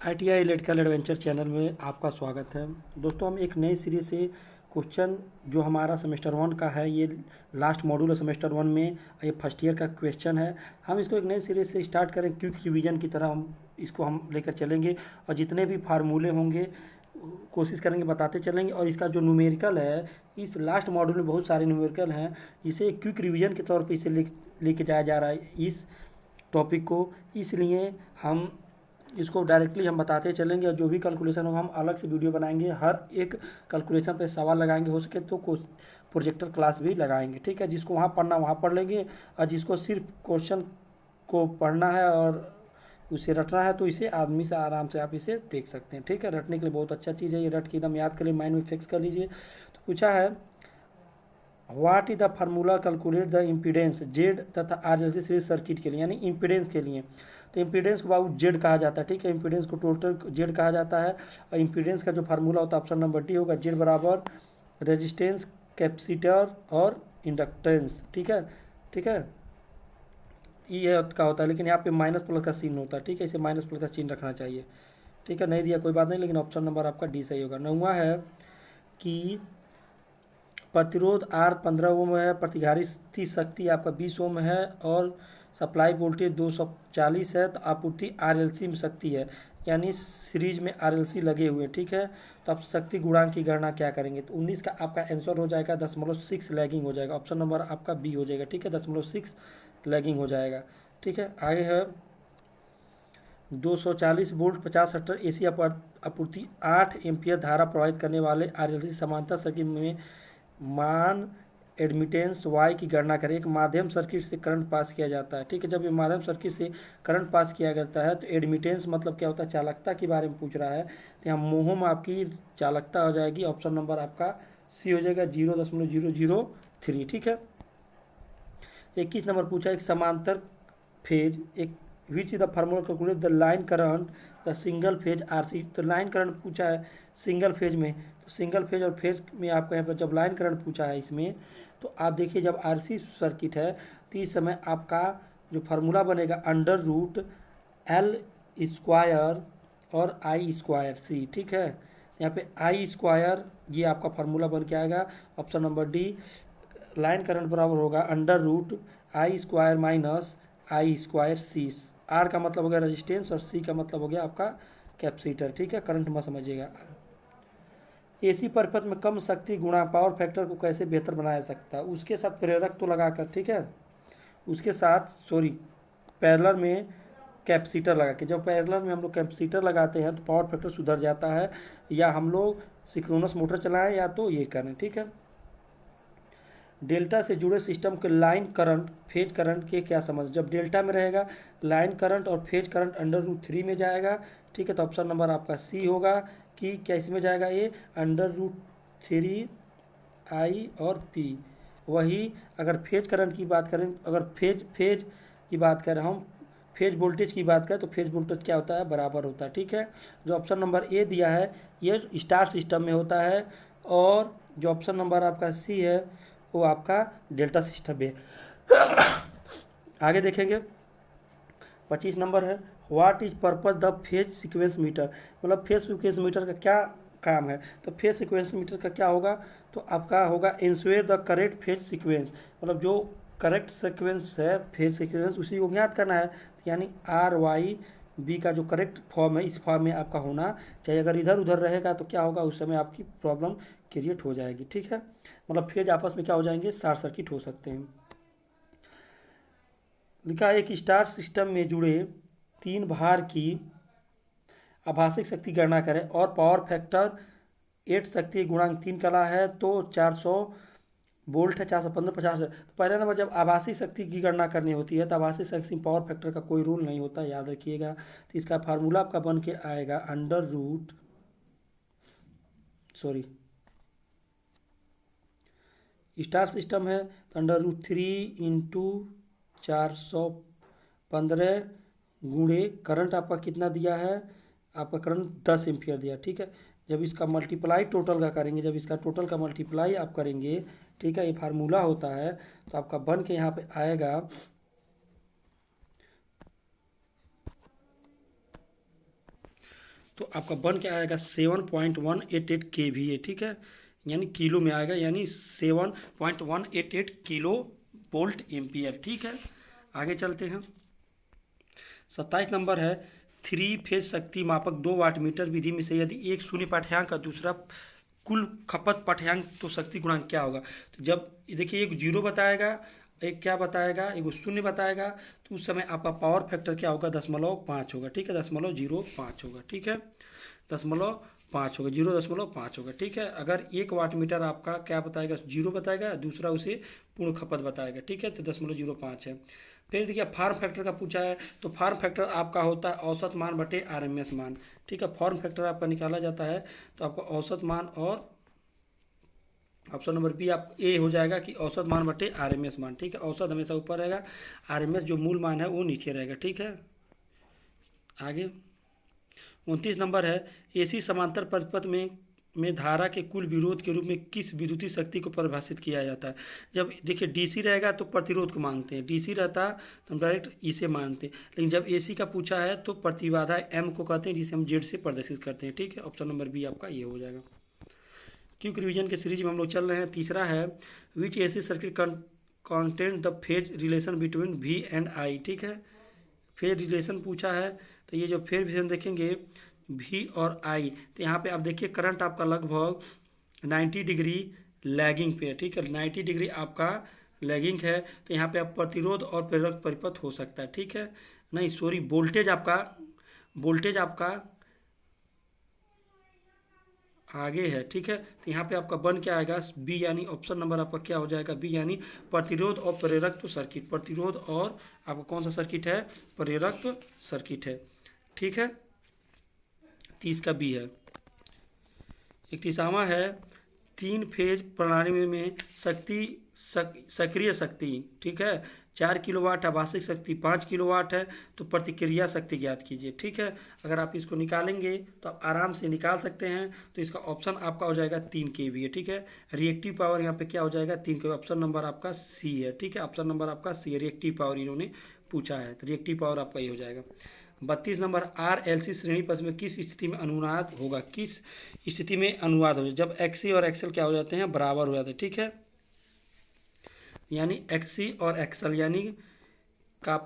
ITI electrical adventure channel में आपका स्वागत है। दोस्तों, हम एक नई सीरीज से क्वेश्चन जो हमारा सेमेस्टर 1 का है, ये लास्ट मॉड्यूल है सेमेस्टर 1 में, ये फर्स्ट ईयर का क्वेश्चन है। हम इसको एक नई सीरीज से स्टार्ट करें, क्विक रिवीजन की तरह हम लेकर चलेंगे और जितने भी फार्मूले होंगे कोशिश करेंगे बताते चलेंगे। और इसका जो न्यूमेरिकल है, इस लास्ट मॉड्यूल में बहुत सारे न्यूमेरिकल हैं, इसे क्विक रिवीजन के तौर पे इसे लेके जाया जा रहा है इस टॉपिक को। इसलिए हम इसको डायरेक्टली हम बताते चलेंगे और जो भी कैलकुलेशन होगा हम अलग से वीडियो बनाएंगे। हर एक कैलकुलेशन पे सवाल लगाएंगे, हो सके तो प्रोजेक्टर क्लास भी लगाएंगे। ठीक है, जिसको वहाँ पढ़ना वहाँ पढ़ लेंगे और जिसको सिर्फ क्वेश्चन को पढ़ना है और उसे रटना है तो इसे आदमी से आराम से आप इसे देख सकते हैं। ठीक है, रटने के लिए बहुत अच्छा चीज़ है ये, रट के एकदम याद कर लिए, माइंड में फिक्स कर लीजिए। तो पूछा है what is the formula calculate the impedance Z तथा आरएलसी सीरीज सर्किट के लिए, यानी इम्पीडेंस के लिए। तो इम्पीडेंस को बाबू जेड कहा जाता है। ठीक है, इम्पीडेंस को टोटल जेड कहा जाता है। और इम्पीडेंस का जो फार्मूला होता है ऑप्शन नंबर डी होगा, जेड बराबर रेजिस्टेंस, कैपेसिटर और इंडक्टेंस। ठीक है, ठीक है, ये का होता है, लेकिन यहाँ पे माइनस प्लस का चिन्ह होता है। ठीक है, इसे माइनस प्लस का चिन्ह रखना चाहिए। ठीक है, नहीं दिया कोई बात नहीं, लेकिन ऑप्शन नंबर आपका डी सही होगा। 9वां है कि प्रतिरोध आर 15 ओम है, प्रतिधारित शक्ति आपका 20 ओम है और सप्लाई वोल्टेज 240 है। तो आपूर्ति आरएलसी में शक्ति है, यानी सीरीज में आरएलसी लगे हुए। ठीक है, तो आप शक्ति गुणांक की गणना क्या करेंगे? तो 19 का आपका आंसर हो जाएगा 0.6 लैगिंग हो जाएगा। ऑप्शन नंबर आपका बी हो जाएगा। ठीक है, 0.6 लैगिंग हो जाएगा। ठीक है, आगे है 240 वोल्ट 50 हर्ट्ज एसी आपूर्ति 8 एम्पियर धारा प्रवाहित करने वाले आरएलसी समांतर सर्किट में मान एडमिटेंस वाई की गणना करें। एक माध्यम सर्किट से करंट पास किया जाता है। ठीक है, जब ये माध्यम सर्किट से करंट पास किया जाता है तो एडमिटेंस मतलब क्या होता है? चालकता के बारे में पूछ रहा है। तो यहाँ मोहम आपकी चालकता हो जाएगी। ऑप्शन नंबर आपका सी हो जाएगा 0.003। ठीक है, 21 नंबर पूछा एक समांतर फेज एक which is the formula calculate the line current the single phase RC. तो लाइन करंट पूछा है सिंगल फेज में, तो सिंगल फेज और फेज में आपका यहाँ पर जब लाइन करंट पूछा है इसमें, तो आप देखिए जब आरसी सर्किट है तो इस समय आपका जो फार्मूला बनेगा अंडर रूट एल स्क्वायर और आई स्क्वायर सी। ठीक है, यहाँ पे आई स्क्वायर ये आपका फार्मूला बन के आएगा। Option number D, line current बराबर होगा under root I square minus I square C. R का मतलब हो गया रेजिस्टेंस और सी का मतलब हो गया आपका कैपेसिटर। ठीक है, करंट मत समझिएगा। एसी परिपथ में कम शक्ति गुणा पावर फैक्टर को कैसे बेहतर बनाया सकता है? उसके साथ प्रेरक तो लगाकर, ठीक है, उसके साथ पैरेलल में कैपेसिटर लगा के, जब पैरेलल में हम लोग कैपेसिटर लगाते हैं तो पावर फैक्टर सुधर जाता है। या हम लोग सिंक्रोनस मोटर चलाएं या तो ये करें। ठीक है, डेल्टा से जुड़े सिस्टम के लाइन करंट फेज करंट के क्या समझ? जब डेल्टा में रहेगा लाइन करंट और फेज करंट अंडर रूट 3 में जाएगा। ठीक है, तो ऑप्शन नंबर आपका सी होगा कि क्या इसमें जाएगा? ये अंडर रूट 3 आई और पी। वही अगर फेज करंट की बात करें, अगर फेज की बात करें, हम फेज वोल्टेज की बात करें तो फेज वोल्टेज क्या होता है? बराबर होता है। ठीक है, जो ऑप्शन नंबर ए दिया है ये स्टार सिस्टम में होता है और जो ऑप्शन नंबर आपका सी है वो आपका डेल्टा सिस्टम है। आगे देखेंगे 25 नंबर है what is purpose the phase sequence meter. मतलब फेज सीक्वेंस मीटर का क्या काम है? तो फेज सीक्वेंस मीटर का क्या होगा? तो आपका होगा ensure the correct phase sequence, मतलब जो करेक्ट सीक्वेंस है फेज सीक्वेंस उसी को ज्ञात करना है। यानी आर वाई बी का जो करेक्ट फॉर्म है इस फॉर्म में आपका होना चाहिए। अगर इधर उधर रहेगा तो क्या होगा? उस समय आपकी प्रॉब्लम क्रिएट हो जाएगी। ठीक है, मतलब फेज आपस में क्या हो जाएंगे? शॉर्ट सर्किट हो सकते हैं। लिखा है एक स्टार सिस्टम में जुड़े 3 भार की आभाषिक शक्ति गणना करें और पावर फैक्टर 8 शक्ति गुणांक 3 कला है तो 400 वोल्ट है, 415 50 है। तो पहला नंबर जब आभासी शक्ति की गणना करनी होती है तो आभासी शक्ति में पावर फैक्टर का कोई रूल नहीं होता, याद रखिएगा। तो इसका फार्मूला आपका बन के आएगा अंडर रूट स्टार सिस्टम है तो अंडर रूट 3 इंटू 415 गुणे करंट आपका कितना दिया है? आपका करंट 10 एम्पियर दिया। ठीक है, जब इसका मल्टीप्लाई टोटल का करेंगे, जब इसका टोटल का मल्टीप्लाई आप करेंगे, ठीक है, ये फार्मूला होता है, तो आपका बन के यहाँ पे आएगा तो आपका बन क्या आएगा 7.188 kVA, ठीक है, यानी किलो में आएगा, यानी 7.188 किलो वोल्ट एम्पियर, ठीक है। आगे चलते हैं। 27 नंबर है, 3 फेज शक्ति मापक 2 वाट मीटर विधि में से यदि एक शून्य पाठ्यांक का दूसरा कुल खपत पाठ्यांक तो शक्ति गुणांक क्या होगा। तो जब देखिए एक जीरो बताएगा, एक क्या बताएगा, एक शून्य बताएगा, तो उस समय आपका पावर फैक्टर क्या होगा 0.5 होगा, ठीक है, 0.05 होगा, ठीक है, 0.5 होगा, 0.5 होगा, ठीक है। अगर 1 वाट मीटर आपका क्या बताएगा, जीरो बताएगा, दूसरा उसे पूर्ण खपत बताएगा, ठीक है, तो 0.05 है। फिर देखिए फॉर्म फैक्टर का पूछा है, तो फॉर्म फैक्टर आपका होता है औसत मान बटे आरएमएस मान, ठीक है। फॉर्म फैक्टर आपका निकाला जाता है तो आपका औसत मान, और ऑप्शन नंबर बी आप ए हो जाएगा कि औसत मान बटे आरएमएस मान, ठीक है। औसत हमेशा ऊपर रहेगा, आरएमएस जो मूल मान है वो नीचे रहेगा, ठीक है। आगे 29 नंबर है, एसी समांतर परिपथ में धारा के कुल विरोध के रूप में किस विद्युतीय शक्ति को परिभाषित किया जाता है। जब देखिए डीसी रहेगा तो प्रतिरोध को मानते हैं, डीसी रहता तो हम डायरेक्ट इसे मानते हैं, लेकिन जब एसी का पूछा है तो प्रतिबाधा एम को कहते हैं, जिसे हम जेड से प्रदर्शित करते हैं, ठीक है। ऑप्शन नंबर बी आपका ये हो जाएगा। क्विक रिवीजन के सीरीज में हम लोग चल रहे हैं। तीसरा है, which AC circuit content the phase relation between V and I, ठीक है। फेज रिलेशन पूछा है, तो ये जो फेज रिलेशन देखेंगे भी और आई, तो यहाँ पे आप देखिए करंट आपका लगभग 90 डिग्री लैगिंग पे है, ठीक है, 90 डिग्री आपका लैगिंग है, तो यहाँ पे आप प्रतिरोध और प्रेरक परिपथ हो सकता है, ठीक है। नहीं सॉरी, वोल्टेज आपका आगे है, ठीक है। तो यहाँ पे आपका बन क्या आएगा बी, यानी ऑप्शन नंबर आपका क्या हो जाएगा बी, यानी प्रतिरोध और प्रेरक तो सर्किट, प्रतिरोध और आपका कौन सा सर्किट है, प्रेरक सर्किट है, ठीक है। 30 का बी है। 31वां है, 3 फेज प्रणाली में शक्ति सक्रिय शक्ति, ठीक है, 4 किलोवाट, आभासिक शक्ति 5 किलोवाट है, तो प्रतिक्रिया शक्ति ज्ञात कीजिए, ठीक है। अगर आप इसको निकालेंगे तो आप आराम से निकाल सकते हैं, तो इसका ऑप्शन आपका हो जाएगा 3 kVA, ठीक है। रिएक्टिव पावर यहाँ पे क्या हो जाएगा 3 kVA, ऑप्शन नंबर आपका सी है, ठीक है, ऑप्शन नंबर आपका सी है, रिएक्टिव पावर इन्होंने पूछा है, तो रिएक्टिव पावर आपका ये हो जाएगा। 32 नंबर, RLC श्रेणी पथ में किस स्थिति में अनुनाद होगा, किस स्थिति में अनुवाद होगा, जब XC और XL क्या हो जाते हैं, बराबर हो जाते हैं, ठीक है, यानी XC और XL यानी का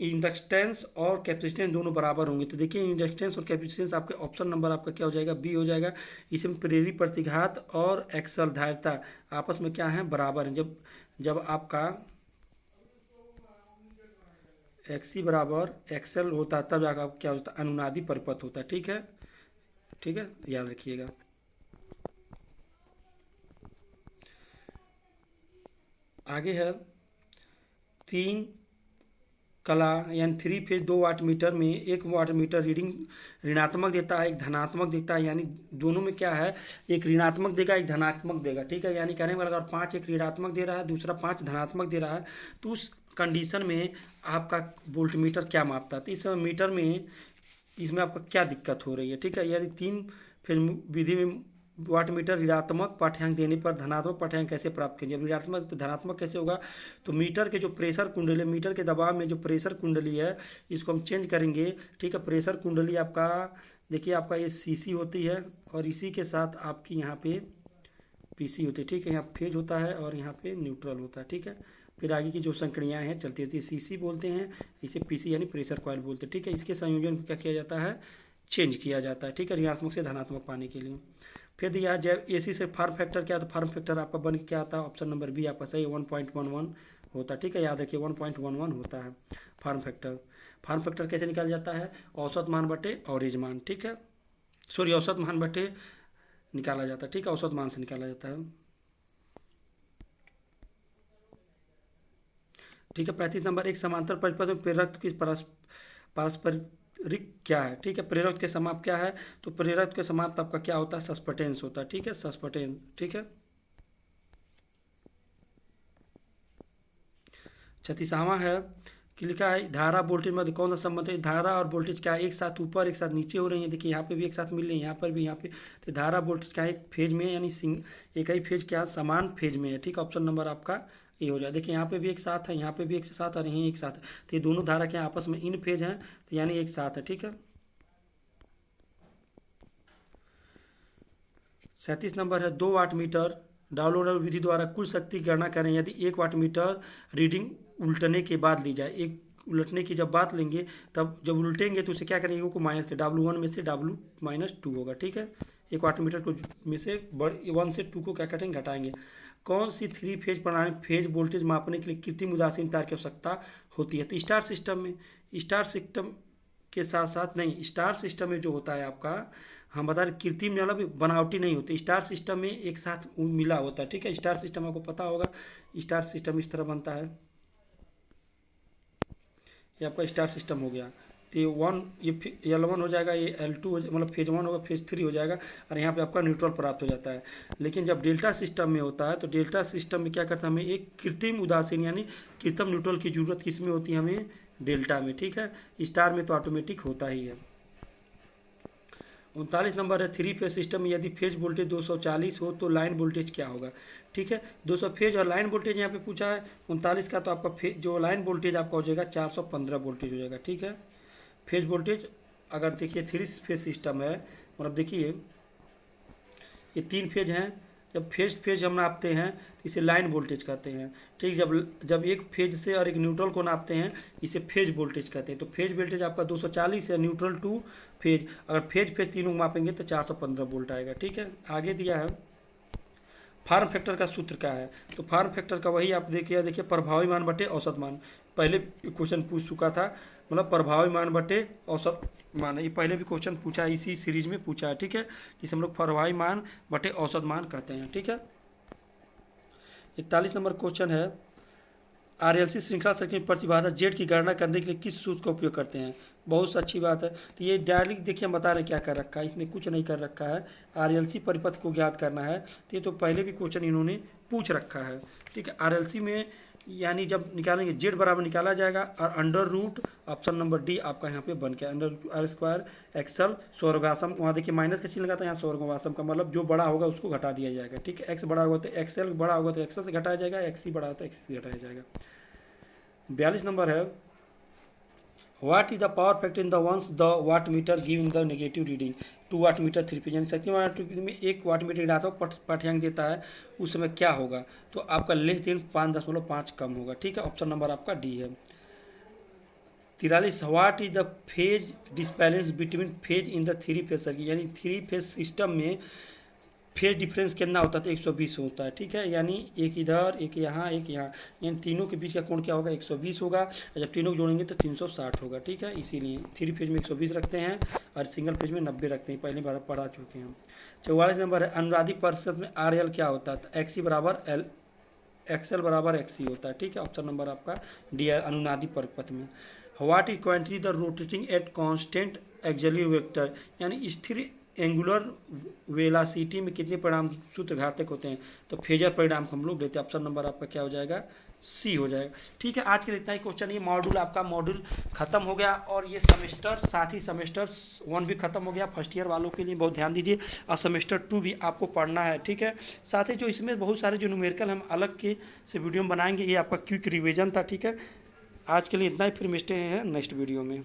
इंडक्टेंस और कैपेसिटेंस दोनों बराबर होंगे। तो देखिए इंडक्टेंस और कैपेसिटेंस आपके ऑप्शन नंबर आपका क्या हो जाएगा बी हो जाएगा। इसमें प्रेरित प्रतिघात और एक्सल धारिता आपस में क्या है, बराबर है। जब आपका XC बराबर XL होता है तब आपका क्या होता है, अनुनादी परिपथ होता है, ठीक है, ठीक है, याद रखिएगा। आगे है 3 कला यानी 3 फेज 2 वाट मीटर में 1 वाट मीटर रीडिंग ऋणात्मक देता है, एक धनात्मक देता है, यानी दोनों में क्या है, एक ऋणात्मक देगा एक धनात्मक देगा, ठीक है। यानी कहने वाला अगर 5 एक ऋणात्मक दे रहा है, दूसरा 5 धनात्मक दे रहा है, तो उस कंडीशन में आपका वोल्ट मीटर क्या मापता है। तो इस मीटर में इसमें आपका क्या दिक्कत हो रही है, ठीक है। यदि 3 फेज विधि में वाट मीटर ऋणात्मक पाठ्यांक देने पर धनात्मक पाठ्यांक कैसे प्राप्त करेंगे, जब ऋणात्मक तो धनात्मक कैसे होगा, तो मीटर के जो प्रेशर कुंडली, मीटर के दबाव में जो प्रेशर कुंडली है इसको हम चेंज करेंगे, ठीक है। प्रेशर कुंडली आपका देखिए आपका ये सीसी होती है और इसी के साथ आपकी यहाँ पे पीसी होती है, ठीक है। यहाँ फेज होता है और यहाँ पे न्यूट्रल होता है, ठीक है। फिर आगे की जो संक्रियाएँ हैं चलती रहती है, सीसी बोलते हैं, इसे पीसी यानी प्रेशर कॉइल बोलते हैं, ठीक है। इसके संयोजन को क्या किया जाता है, चेंज किया जाता है, ठीक है, ऋणात्मक से धनात्मक पाने के लिए। फिर दिया जब एसी से फार्म फैक्टर क्या, तो फार्म फैक्टर आपका बन क्या आता है, ऑप्शन नंबर बी आपका सही 1.11 होता है, ठीक है, याद रखिए 1.11 होता है फार्म फैक्टर। फार्म फैक्टर कैसे निकाला जाता है, औसत मान बटे एवरेज मान, ठीक है, सॉरी औसत मान बटे निकाला जाता है, ठीक है, औसत मान से निकाला जाता है, ठीक है। 35 नंबर, एक समांतर परिपथ में प्रेरक की पारस्परिक क्या है, ठीक है। प्रेरक के समाप्त क्या है, तो प्रेरक के समाप्त आपका क्या होता है, सस्पेटेंस होता है, ठीक है, सस्पेटेंस, ठीक है। 36वां है कि लिखा है धारा वोल्टेज में कौन सा संबंध है, धारा और वोल्टेज क्या एक साथ ऊपर एक साथ नीचे हो रही है, देखिए यहाँ पे भी एक साथ मिल रही है, यहाँ पर भी, यहाँ पे, तो धारा वोल्टेज क्या एक फेज में यानी एक ही फेज क्या समान फेज में है, ठीक है। ऑप्शन नंबर आपका ये हो जाए। देखिए यहाँ पे भी एक साथ है, यहाँ पे भी एक साथ और यहीं एक साथ है, तो ये दोनों धारा क्या आपस में इन फेज हैं, तो यानी एक साथ है, ठीक है। 37 नंबर है 2 वाट मीटर डाउनलोडर विधि द्वारा कुल शक्ति की गणना करें यदि 1 वाट मीटर रीडिंग उल्टने के बाद ली जाए। एक उलटने की जब बात लेंगे तब जब उल्टेंगे तो उसे क्या करेंगे को माइनस के W1 में से W-2 होगा। ठीक है, 1 वाट मीटर को में से 1 से 2 को क्या करेंगे घटाएंगे। कौन सी 3 फेज प्रणाली फेज वोल्टेज मापने के लिए कृत्रिम उदासीन तार की आवश्यकता होती है। तो स्टार सिस्टम के साथ साथ नहीं, स्टार सिस्टम में जो होता है आपका हम बता रहे कृत्रिम मतलब बनावटी नहीं होती, स्टार सिस्टम में एक साथ मिला होता है। ठीक है, स्टार सिस्टम आपको पता होगा, स्टार सिस्टम इस तरह बनता है। ये आपका स्टार सिस्टम हो गया। तो ये L1 हो जाएगा, ये L2 मतलब फेज 1 होगा, फेज 3 हो जाएगा और यहाँ पे आपका न्यूट्रल प्राप्त हो जाता है। लेकिन जब डेल्टा सिस्टम में होता है तो डेल्टा सिस्टम में क्या करता है, हमें एक कृत्रिम उदासीन यानी कृत्रिम न्यूट्रल की जरूरत किस में होती है, हमें डेल्टा में। ठीक है, स्टार में तो ऑटोमेटिक होता ही है। 39 नंबर है 3 फेज सिस्टम में यदि फेज वोल्टेज 240 हो तो लाइन वोल्टेज क्या होगा। ठीक है, 200 फेज और लाइन वोल्टेज यहाँ पे पूछा है 39 का, तो आपका जो लाइन वोल्टेज आपका हो जाएगा 415 वोल्टेज हो जाएगा। ठीक है, फेज वोल्टेज अगर देखिए 3 फेज सिस्टम है, मतलब देखिए ये 3 फेज हैं, जब फेज हम नापते हैं तो इसे लाइन वोल्टेज कहते हैं। ठीक, जब एक फेज से और एक न्यूट्रल को नापते हैं इसे फेज वोल्टेज कहते हैं। तो फेज वोल्टेज आपका 240 है, न्यूट्रल टू फेज, अगर फेज तीनों मापेंगे तो 415 वोल्ट आएगा। ठीक है, आगे दिया है फार्म फैक्टर का सूत्र क्या है। तो फार्म फैक्टर का वही आप देखिए प्रभावी मान बटे औसत मान, पहले क्वेश्चन पूछ चुका था, मतलब प्रभावी मान बटे औसत मान, ये पहले भी क्वेश्चन पूछा है, इसी सीरीज में पूछा है। ठीक है, जिसे हम लोग प्रभावी मान बटे औसत मान कहते हैं। ठीक है, 41 नंबर क्वेश्चन है RLC श्रृंखला सर्किट प्रतिबाधा जेड की गणना करने के लिए किस सूत्र का उपयोग करते हैं। बहुत अच्छी बात है। तो ये डायरेक्ट देखिए हम बता रहे हैं क्या कर रखा है, इसने कुछ नहीं कर रखा है, RLC परिपथ को ज्ञात करना है। तो ये तो पहले भी क्वेश्चन इन्होंने पूछ रखा है। ठीक है, RLC में यानी जब निकालेंगे जेड बराबर निकाला जाएगा और under root option number D आपका यहाँ पे बन गया, अंडर R स्क्वायर एक्सल स्वर्गासम, वहाँ देखिए माइनस का चिन्ह लगा था, यहाँ स्वर्गासम का मतलब जो बड़ा होगा उसको घटा दिया जाएगा। ठीक है, एक्स बड़ा होगा तो एक्सएल बड़ा होगा तो एक्सल से घटाया जाएगा, एक्स ही बड़ा होता है एक्स से घटाया जाएगा। 42 नंबर है what is the power factor in the once the watt meter giving the negative reading 2 watt meter 3 phase, यानी शक्ति वाट में 1 वाट मीटर गिराता हो पाठ्यांक देता है उस समय क्या होगा। तो आपका लेस देन 5.5 कम होगा। ठीक है, ऑप्शन नंबर आपका डी है। 43 what is the phase disbalance between phase in the 3 phase circuit, यानी 3 फेज सिस्टम में फेज डिफरेंस कितना होता है तो 120 होता है। ठीक है, यानी एक इधर एक यहाँ एक यहाँ, यानी तीनों के बीच का कोण क्या होगा 120 होगा, और जब तीनों को जोड़ेंगे तो 360 होगा। ठीक है, इसीलिए 3 फेज में 120 रखते हैं और सिंगल फेज में 90 रखते हैं, पहले बार पढ़ा चुके हैं। 44 नंबर है अनुनादी परिषद में RL क्या होता है, तो XC बराबर L XL बराबर XC होता है। ठीक है, ऑप्शन नंबर आपका डी है अनुनादी परिपथ में। What is quantity the rotating at constant axial vector, यानी स्थिर एंगुलर वेलासिटी में कितने परिणाम सूत्र घातक होते हैं, तो फेजर परिणाम हम लोग देते हैं। ऑप्शन नंबर आपका क्या हो जाएगा, सी हो जाएगा। ठीक है, आज के लिए इतना ही क्वेश्चन, ये मॉड्यूल आपका मॉड्यूल खत्म हो गया और ये सेमेस्टर साथ ही सेमेस्टर 1 भी खत्म हो गया। फर्स्ट ईयर वालों के लिए बहुत ध्यान दीजिए और सेमेस्टर 2 भी आपको पढ़ना है। ठीक है, साथ ही जो इसमें बहुत सारे जो न्यूमेरिकल हम अलग के से वीडियो में बनाएंगे, ये आपका क्विक रिविजन था। ठीक है, आज के लिए इतना ही, फिर मिलते हैं नेक्स्ट वीडियो में।